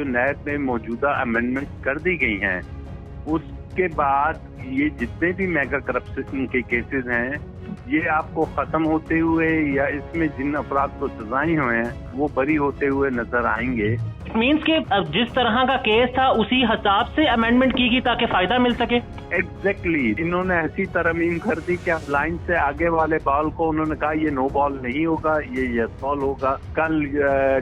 जो नैब में मौजूदा अमेंडमेंट कर दी गई हैं, उसके बाद ये जितने भी मेगा करप्शन के केसेस हैं, ये आपको खत्म होते हुए या इसमें जिन अफराद को सजाएं हुए हैं वो बरी होते हुए नजर आएंगे। मीन्स के जिस तरह का केस था उसी हिसाब से अमेंडमेंट की गई ताकि फायदा मिल सके। एग्जैक्टली इन्होंने ऐसी तरमीम कर दी कि अब लाइन से आगे वाले बॉल को उन्होंने कहा ये नो बॉल नहीं होगा, ये यस बॉल होगा। कल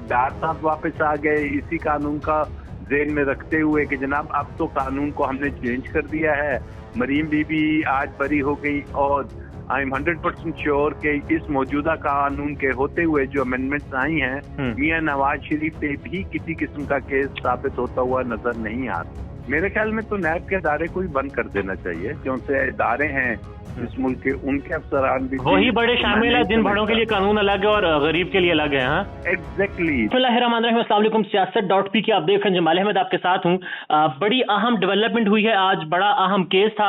डार साहब वापस आ गए इसी कानून का ज़हन में रखते हुए कि जनाब अब तो कानून को हमने चेंज कर दिया है। मरीम बीबी आज बरी हो गई और आई एम 100% श्योर कि इस मौजूदा कानून के होते हुए जो अमेंडमेंट्स आई हैं, मियां नवाज शरीफ पे भी किसी किस्म का केस साबित होता हुआ नजर नहीं आ रहा। मेरे ख्याल में तो नैब के इदारे को ही बंद कर देना चाहिए, क्योंकि इदारे हैं इस मुल्क के, उनके अफसरान भी वही बड़े शामिल है। दिन भरों के लिए कानून अलग है और गरीब के लिए अलग है। हाँ, एग्जैक्टली। अस्सलामुअलैकुम, सियासत.पी की आप देख रहे हैं, जमाल अहमद आपके साथ हूँ। बड़ी अहम डेवलपमेंट हुई है आज। बड़ा अहम केस था।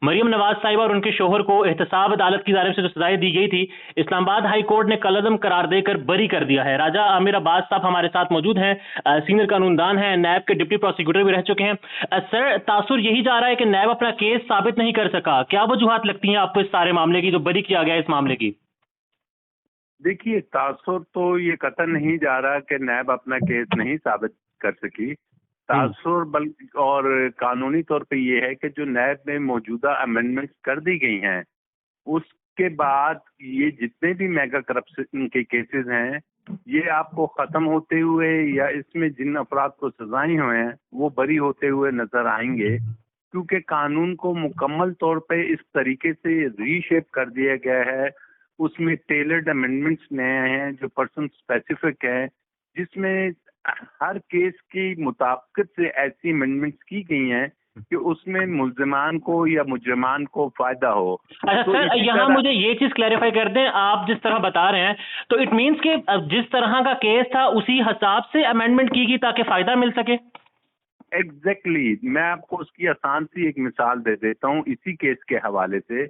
मरियम नवाज साहिबा और उनके शोहर को एहतसाब अदालत की जानिब से जो सजाएं दी गई थी, इस्लामाबाद हाई कोर्ट ने कलअदम करार देकर बरी कर दिया है। राजा आमिर अब्बास साहब हमारे साथ मौजूद हैं, सीनियर कानूनदान हैं, नैब के डिप्टी प्रोसिक्यूटर भी रह चुके हैं। सर, तासुर यही जा रहा है कि नैब अपना केस साबित नहीं कर सका। क्या वजूहात लगती हैं आपको इस सारे मामले की, जो बरी किया गया इस मामले की? देखिए, तासुर तो ये कतई नहीं जा रहा कि नैब अपना केस नहीं साबित कर सकी। तासुर बल्कि और कानूनी तौर पे ये है कि जो नैब में मौजूदा अमेंडमेंट्स कर दी गई हैं, उसके बाद ये जितने भी मेगा करप्शन के केसेस हैं, ये आपको खत्म होते हुए या इसमें जिन अफराद को सजाएं हुए हैं वो बरी होते हुए नजर आएंगे, क्योंकि कानून को मुकम्मल तौर पे इस तरीके से रीशेप कर दिया गया है। उसमें टेलर्ड अमेंडमेंट्स नए हैं जो पर्सन स्पेसिफिक है, जिसमें हर केस की मुताबिकत से ऐसी अमेंडमेंट्स की गई हैं कि उसमें मुल्जिमान को या मुजरिमान को फायदा हो। अच्छा तो सर, यहाँ मुझे ये चीज क्लैरिफाई कर दें, आप जिस तरह बता रहे हैं तो इट मीन्स कि जिस तरह का केस था उसी हिसाब से अमेंडमेंट की गई ताकि फायदा मिल सके। एग्जैक्टली मैं आपको उसकी आसान सी एक मिसाल दे देता हूँ इसी केस के हवाले से,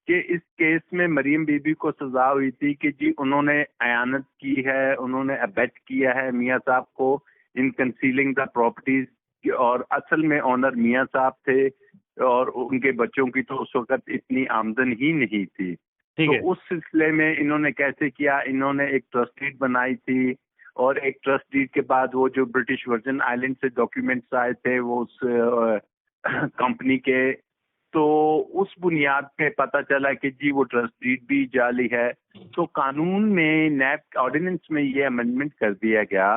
कि इस केस में मरीम बीबी को सजा हुई थी कि जी उन्होंने अयानत की है, उन्होंने अबेट किया है मियां साहब को इन कंसीलिंग द प्रॉपर्टीज, और असल में ऑनर मियां साहब थे और उनके बच्चों की तो उस वक्त इतनी आमदन ही नहीं थी। तो उस सिलसिले में इन्होंने कैसे किया, इन्होंने एक ट्रस्ट डीड बनाई थी और एक ट्रस्ट डीड के बाद वो जो ब्रिटिश वर्जिन आइलैंड से डॉक्यूमेंट्स आए थे वो उस कंपनी के, तो उस बुनियाद पे पता चला कि जी वो ट्रस्ट डीड भी जाली है। तो कानून में नैब ऑर्डिनेंस में ये अमेंडमेंट कर दिया गया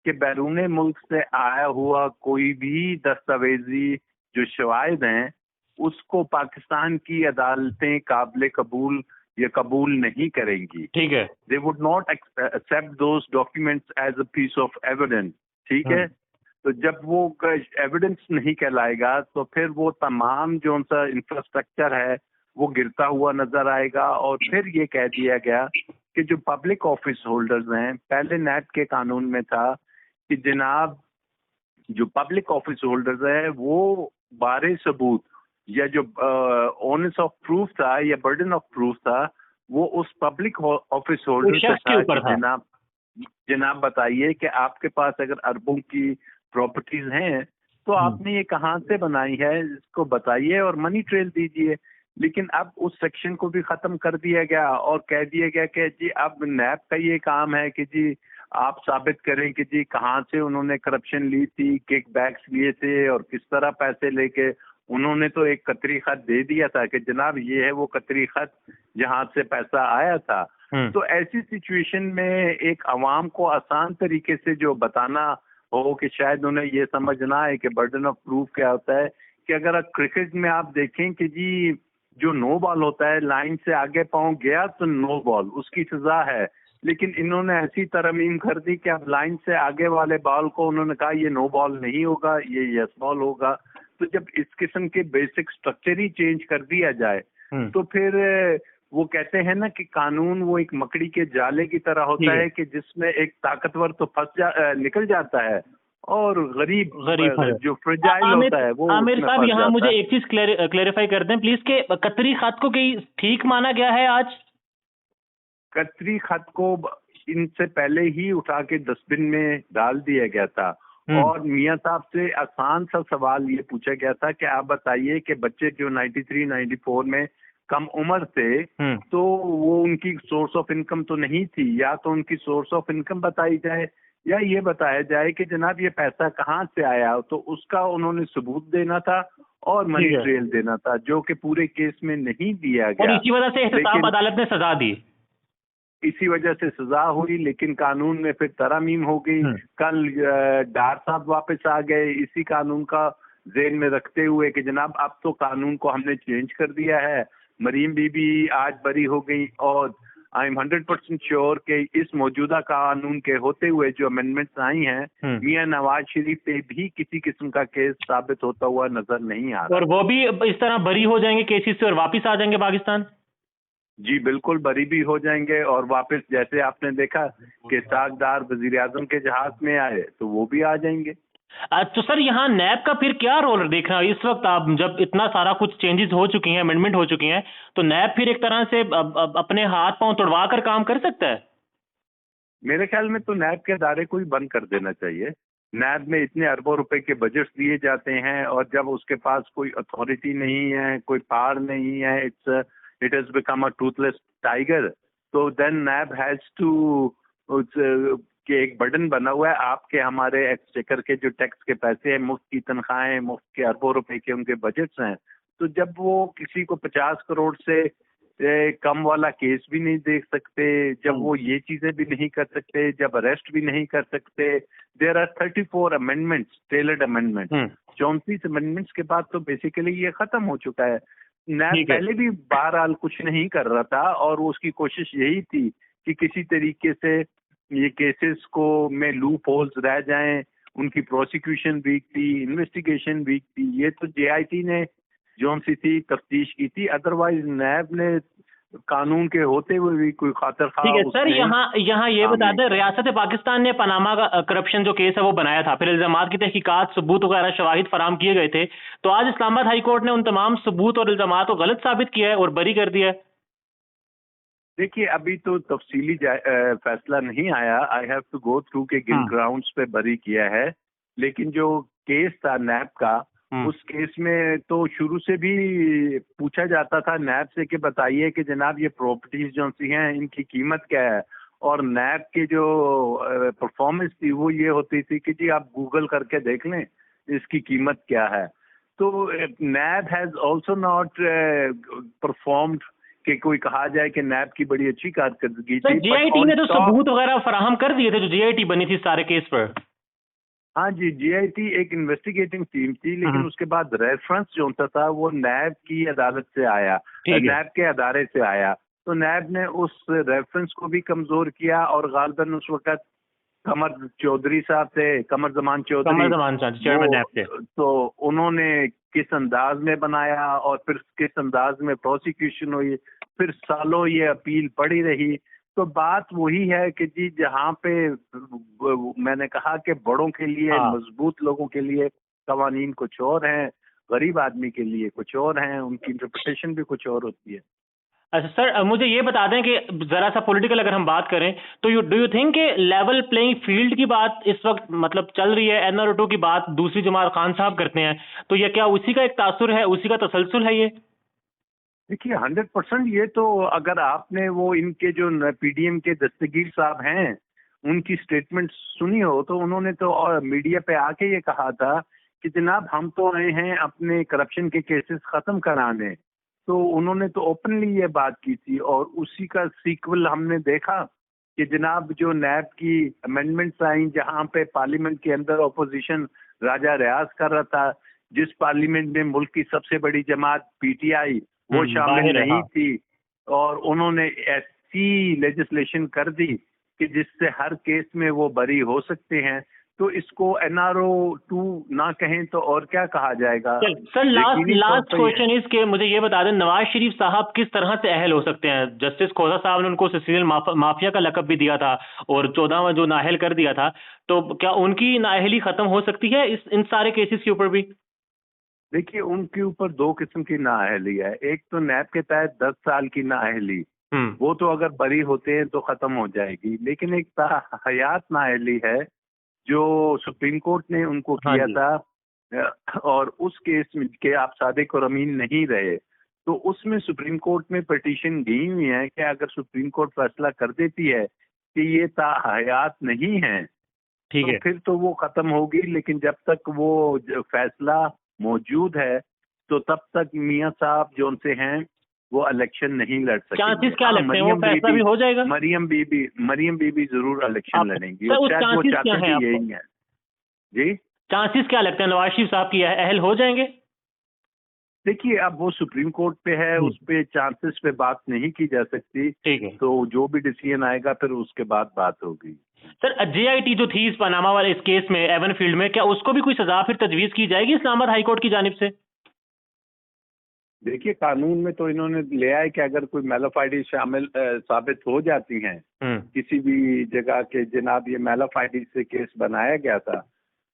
कि बैरून मुल्क से आया हुआ कोई भी दस्तावेजी जो शवाहिद हैं उसको पाकिस्तान की अदालतें काबिल कबूल या कबूल नहीं करेंगी। ठीक है, they would not accept those documents as a piece of evidence. ठीक है, तो जब वो एविडेंस नहीं कहलाएगा तो फिर वो तमाम जो उनका इंफ्रास्ट्रक्चर है वो गिरता हुआ नजर आएगा। और फिर ये कह दिया गया कि जो पब्लिक ऑफिस होल्डर्स हैं, पहले नैब के कानून में था कि जनाब जो पब्लिक ऑफिस होल्डर्स हैं वो बारे सबूत या जो ऑनस ऑफ प्रूफ था या बर्डन ऑफ प्रूफ था वो उस पब्लिक ऑफिस होल्डर से था कि जनाब बताइए कि आपके पास अगर अरबों की प्रॉपर्टीज हैं तो आपने ये कहाँ से बनाई है, इसको बताइए और मनी ट्रेल दीजिए। लेकिन अब उस सेक्शन को भी खत्म कर दिया गया और कह दिया गया कि जी अब नैब का ये काम है कि जी आप साबित करें कि जी कहाँ से उन्होंने करप्शन ली थी, किक बैक्स लिए थे और किस तरह पैसे लेके। उन्होंने तो एक कतरी खत दे दिया था कि जनाब ये है वो कतरी खत जहाँ से पैसा आया था। तो ऐसी सिचुएशन में एक अवाम को आसान तरीके से जो बताना हो कि शायद उन्हें ये समझ ना आए कि बर्डन ऑफ प्रूफ क्या होता है, कि अगर क्रिकेट में आप देखें कि जी जो नो बॉल होता है, लाइन से आगे पाँव गया तो नो बॉल, उसकी सजा है। लेकिन इन्होंने ऐसी तरमीम कर दी कि अब लाइन से आगे वाले बॉल को उन्होंने कहा ये नो बॉल नहीं होगा, ये यस बॉल होगा। तो जब इस किस्म के बेसिक स्ट्रक्चर ही चेंज कर दिया जाए तो फिर वो कहते हैं ना कि कानून वो एक मकड़ी के जाले की तरह होता है कि जिसमें एक ताकतवर तो निकल जाता है और गरीब जो फ्रेजाइल होता है वो। आमिर साहब, यहाँ मुझे एक चीज क्लेरिफाई कर दें प्लीज, के कतरी खत को कहीं ठीक माना गया है आज? कतरी खत को इनसे पहले ही उठा के डस्टबिन में डाल दिया गया था और मियां साहब से आसान सा सवाल ये पूछा गया था कि आप बताइए कि बच्चे जो 93, 94 में कम उम्र थे, तो वो उनकी सोर्स ऑफ इनकम तो नहीं थी, या तो उनकी सोर्स ऑफ इनकम बताई जाए या ये बताया जाए कि जनाब ये पैसा कहाँ से आया, तो उसका उन्होंने सबूत देना था और मनी ट्रेल देना था, जो कि पूरे केस में नहीं दिया गया। और इसी वजह से एहतसाब अदालत ने सजा दी, इसी वजह से सजा हुई, लेकिन कानून में फिर तरमीम हो गई। कल डार साहब वापस आ गए इसी कानून का ज़हन में रखते हुए कि जनाब अब तो कानून को हमने चेंज कर दिया है। मरीम बीबी आज बरी हो गई और आई एम 100% श्योर कि इस मौजूदा कानून के होते हुए जो अमेंडमेंट्स आई हैं, मियां नवाज शरीफ पे भी किसी किस्म का केस साबित होता हुआ नजर नहीं आ रहा, और वो भी इस तरह बरी हो जाएंगे केसेस से और वापिस आ जाएंगे पाकिस्तान। जी बिल्कुल, बरी भी हो जाएंगे और वापस, जैसे आपने देखा कि सागदार वजीर आजम के जहाज में आए तो वो भी आ जाएंगे। तो सर यहाँ नैब का फिर क्या रोल देख रहा है इस वक्त, आप जब इतना सारा कुछ चेंजेस हो चुकी हैं, अमेंडमेंट हो चुकी हैं, तो नैब फिर एक तरह से अपने हाथ पांव तुड़वा कर काम कर सकता है? मेरे ख्याल में तो नैब के अदारे को ही बंद कर देना चाहिए। नैब में इतने अरबों रुपए के बजट दिए जाते हैं और जब उसके पास कोई अथॉरिटी नहीं है, कोई पावर नहीं है, it has become a Toothless tiger, तो देन नैब हैज टू कि एक बर्डन बना हुआ है आपके हमारे एक्सचेकर के जो टैक्स के पैसे हैं, मुफ्त की तनख्वाहें, मुफ्त के अरबों रुपए के उनके बजट्स हैं, तो जब वो किसी को 50 करोड़ से कम वाला केस भी नहीं देख सकते, जब वो ये चीजें भी नहीं कर सकते, जब अरेस्ट भी नहीं कर सकते, there are 34 amendments, tailored amendment, 34 amendments के बाद तो बेसिकली ये खत्म हो चुका है। नैब पहले भी बहरहाल कुछ नहीं कर रहा था और उसकी कोशिश यही थी कि किसी तरीके से ये केसेस को में लूप होल्स रह जाएं, उनकी प्रोसिक्यूशन वीक थी, इन्वेस्टिगेशन वीक थी। ये तो जेआईटी ने जो सी थी तफ्तीश की थी, अदरवाइज नैब ने कानून के होते हुए भी कोई खातर खा। ठीक है सर, यहाँ ये बता दें, रियासत पाकिस्तान ने पनामा का करप्शन जो केस है वो बनाया था, फिर इल्जामात की तहकीकात, सबूत वगैरह शवाहिद फराम किए गए थे, तो आज इस्लामाबाद हाई कोर्ट ने उन तमाम सबूत और इल्जामात को गलत साबित किया है और बरी कर दिया है। देखिए अभी तो तफसीली फैसला नहीं आया, I have to go through के किन ग्राउंड्स पे बरी किया है, लेकिन जो केस था नैब का, उस केस में तो शुरू से भी पूछा जाता था नैब से कि बताइए कि जनाब ये प्रॉपर्टीज जो सी हैं इनकी कीमत क्या है, और नैब की जो परफॉर्मेंस थी वो ये होती थी कि जी आप गूगल करके देख लें इसकी कीमत क्या है। तो नैब हैज ऑल्सो नॉट परफॉर्म्ड कि कोई कहा जाए कि नैब की बड़ी अच्छी कारकर्दगी थी। जेआईटी ने तो सबूत वगैरह फराहम कर दिए थे, जो जेआईटी बनी थी सारे केस पर। हाँ जी, जेआईटी एक इन्वेस्टिगेटिंग टीम थी, लेकिन उसके बाद रेफरेंस जो होता था वो नैब की अदालत से आया, नैब के अदारे से आया, तो नैब ने उस रेफरेंस को भी कमजोर किया और गालिबन उस वक्त कमर चौधरी साहब थे, कमर जमान चौधरी चेयरमैन नैब थे, तो उन्होंने किस अंदाज में बनाया और फिर किस अंदाज में प्रोसिक्यूशन हुई, फिर सालों ये अपील पड़ी रही। तो बात वही है कि जी जहाँ पे मैंने कहा कि बड़ों के लिए, मजबूत लोगों के लिए कवानीन कुछ और हैं, गरीब आदमी के लिए कुछ और हैं, उनकी इंटरप्रिटेशन भी कुछ और होती है। अच्छा सर, मुझे ये बता दें कि जरा सा पॉलिटिकल अगर हम बात करें तो डू यू थिंक कि लेवल प्लेइंग फील्ड की बात इस वक्त मतलब चल रही है, NRO की बात दूसरी जमात खान साहब करते हैं, तो ये क्या उसी का एक तासुर है, उसी का तसलसल है ये? देखिए 100% ये तो अगर आपने वो इनके जो पीडीएम के दस्तगीर साहब हैं उनकी स्टेटमेंट सुनी हो तो उन्होंने तो मीडिया पे आके ये कहा था कि जनाब हम तो आए हैं अपने करप्शन के केसेस खत्म कराने, तो उन्होंने तो ओपनली ये बात की थी और उसी का सीक्वल हमने देखा कि जनाब जो नैब की अमेंडमेंट्स आई जहां पे पार्लियामेंट के अंदर ऑपोजिशन राजा रियाज कर रहा था, जिस पार्लियामेंट में मुल्क की सबसे बड़ी जमात पीटीआई वो शामिल नहीं थी, और उन्होंने ऐसी लेजिस्लेशन कर दी कि जिससे हर केस में वो बरी हो सकते हैं, तो इसको NRO 2 ना कहें तो और क्या कहा जाएगा। सर लास्ट क्वेश्चन इज के मुझे ये बता दें, नवाज शरीफ साहब किस तरह से अहल हो सकते हैं? जस्टिस खोसा साहब ने उनको सिसिलियन माफिया का लकब भी दिया था और 14वां जो नाअहल कर दिया था, तो क्या उनकी नाअहली खत्म हो सकती है इन सारे केसेस के ऊपर भी? देखिए उनके ऊपर दो किस्म की नाअहली है, एक तो नैब के तहत 10 साल की नाअहली, वो तो अगर बरी होते हैं तो खत्म हो जाएगी, लेकिन एक हयात नाअहली है जो सुप्रीम कोर्ट ने उनको हाँ किया जी। था और उस केस में के आप सादिक और अमीन नहीं रहे, तो उसमें सुप्रीम कोर्ट में पिटीशन गई हुई है कि अगर सुप्रीम कोर्ट फैसला कर देती है कि ये ताहयात नहीं है ठीक तो है। फिर तो वो खत्म होगी, लेकिन जब तक वो फैसला मौजूद है तो तब तक मियां साहब जो उनसे हैं वो इलेक्शन नहीं लड़ सकेंगे। चांसेस क्या हाँ, लगते हैं, वो फैसला भी हो जाएगा? मरियम बीबी जरूर इलेक्शन आप लड़ेंगी सर, और उस शायद वो चांसेस क्या चाहते है भी आपको? यही है। जी चांसेस क्या लगते हैं नवाज शरीफ साहब की अहल हो जाएंगे? देखिए, अब वो सुप्रीम कोर्ट पे है, उस पे चांसेस पे बात नहीं की जा सकती, ठीक है तो जो भी डिसीजन आएगा फिर उसके बाद बात होगी। सर। जेआईटी जो थी इस पनामा वाले इस केस में एवन फील्ड में, क्या उसको भी कोई सजा फिर तजवीज की जाएगी इस्लामाबाद हाईकोर्ट की जानिब से? देखिए, कानून में तो इन्होंने लिया है कि अगर कोई मेलाफाइडी शामिल साबित हो जाती हैं किसी भी जगह के, जनाब ये मेलाफाइडी से केस बनाया गया था,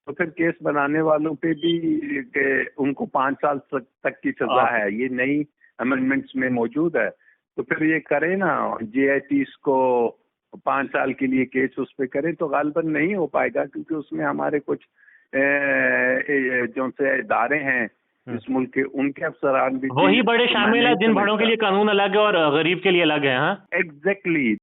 तो फिर केस बनाने वालों पे भी उनको 5 साल तक की सजा है, ये नई अमेंडमेंट्स में मौजूद है। तो फिर ये करे ना, जेआईटी को 5 साल के लिए केस उस पे करे तो गालिबन नहीं हो पाएगा, क्योंकि उसमें हमारे कुछ जो से इदारे हैं इस मुल्क के, उनके अफसरान भी वही बड़े तो शामिल है, जिन बड़ों के लिए कानून अलग है और गरीब के लिए अलग है। हाँ, एग्जैक्टली।